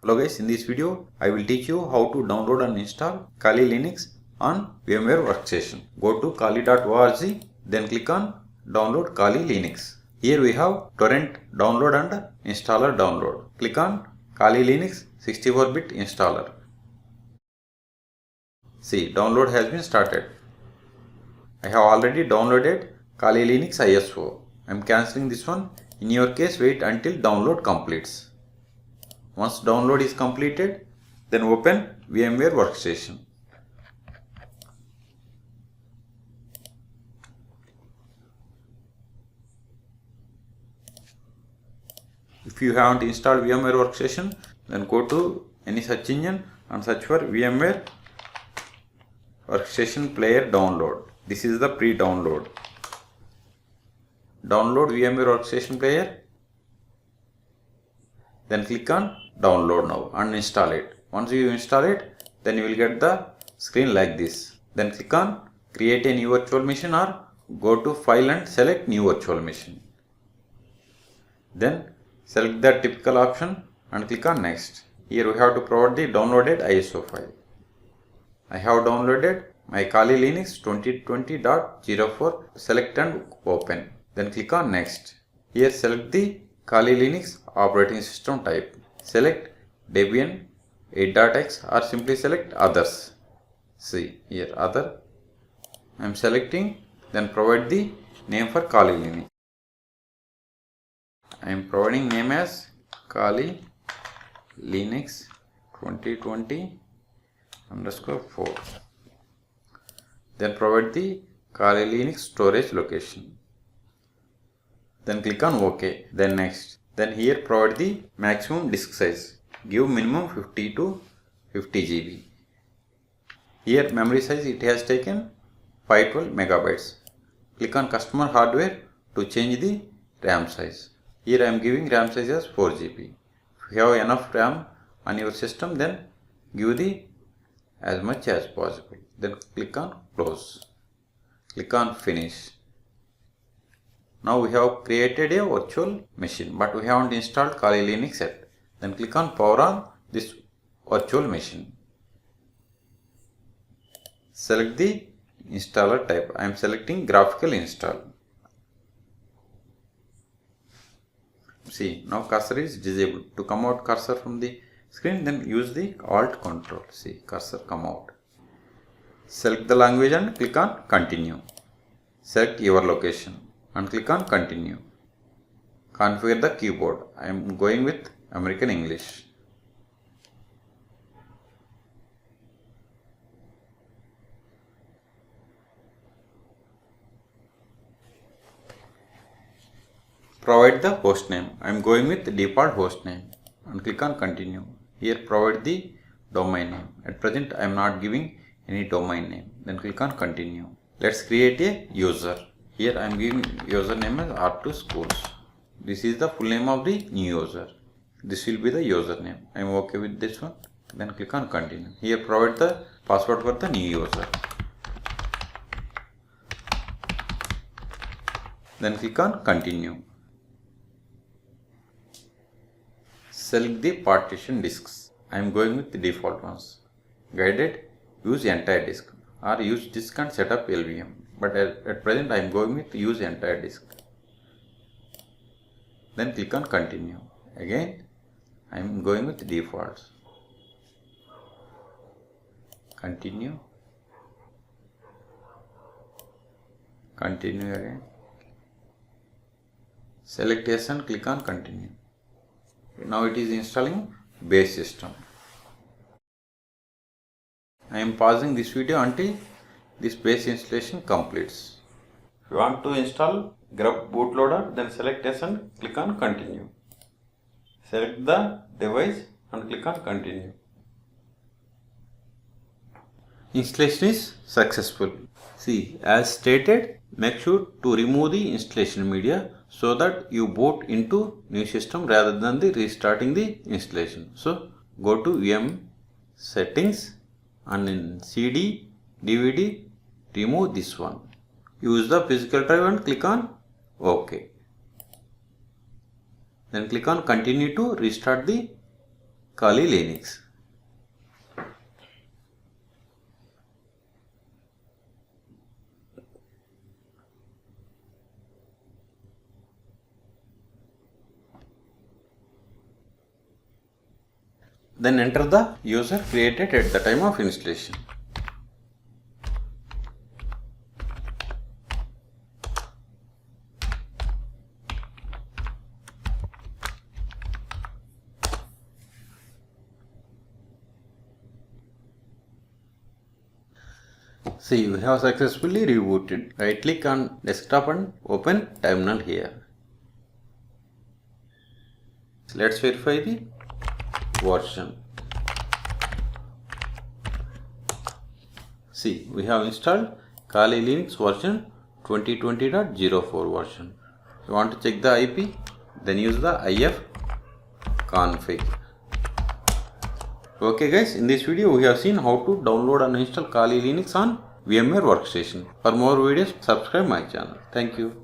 Hello guys, in this video I will teach you how to download and install Kali Linux on VMware Workstation. Go to kali.org, then click on download Kali Linux. Here we have torrent download and installer download. Click on Kali Linux 64-bit installer. See, download has been started. I have already downloaded Kali Linux ISO. I am cancelling this one. In your case, wait until download completes. Once download is completed, then open VMware Workstation. If you haven't installed VMware Workstation, then go to any search engine and search for VMware Workstation Player Download. This is the pre-download. Download VMware Workstation Player. Then click on download now and install it. Once you install it, then you will get the screen like this. Then click on create a new virtual machine or go to file and select new virtual machine. Then select the typical option and click on next. Here we have to provide the downloaded ISO file. I have downloaded my Kali Linux 2020.04. Select and open. Then click on next. Here select the Kali Linux operating system type. Select Debian 8.x or simply select others. See here other. I am selecting, then provide the name for Kali Linux. I am providing name as Kali Linux 2020_4. Then provide the Kali Linux storage location. Then click on OK. Then next. Then here provide the maximum disk size. Give minimum 50 to 50 GB. Here memory size it has taken 512 megabytes. Click on customer hardware to change the RAM size. Here I am giving RAM size as 4 GB. If you have enough RAM on your system, then give the as much as possible. Then click on close. Click on finish. Now we have created a virtual machine, but we haven't installed Kali Linux yet. Then click on power on this virtual machine. Select the installer type. I am selecting graphical install. See, now cursor is disabled. To come out cursor from the screen, then use the Alt Control. See, cursor come out. Select the language and click on continue. Select your location and click on continue. Configure the keyboard. I am going with American English. Provide the host name. I am going with the default host name and click on continue. Here provide the domain name. At present I am not giving any domain name. Then click on continue. Let's create a user. Here I am giving username as R2 schools. This is the full name of the new user. This will be the username. I am okay with this one. Then click on continue. Here provide the password for the new user. Then click on continue. Select the partition disks. I am going with the default ones. Guided, use entire disk or use disk and set up LVM. But at present I am going with use entire disk. Then click on continue. Again I am going with defaults. Continue. Continue again. Select yes and click on continue. Now it is installing base system. I am pausing this video until this base installation completes. If you want to install grub bootloader, then select yes and click on continue. Select the device and click on continue. Installation is successful. See, as stated, make sure to remove the installation media so that you boot into new system rather than the restarting the installation. So go to VM settings and in CD, DVD, remove this one. Use the physical drive and click on OK. Then click on continue to restart the Kali Linux. Then enter the user created at the time of installation. See, we have successfully rebooted. Right click on desktop and open terminal here. Let's verify the version. See, we have installed Kali Linux version 2020.04 version. You want to check the IP? Then use the ifconfig. Okay guys, in this video we have seen how to download and install Kali Linux on VMware Workstation. For more videos, subscribe my channel. Thank you.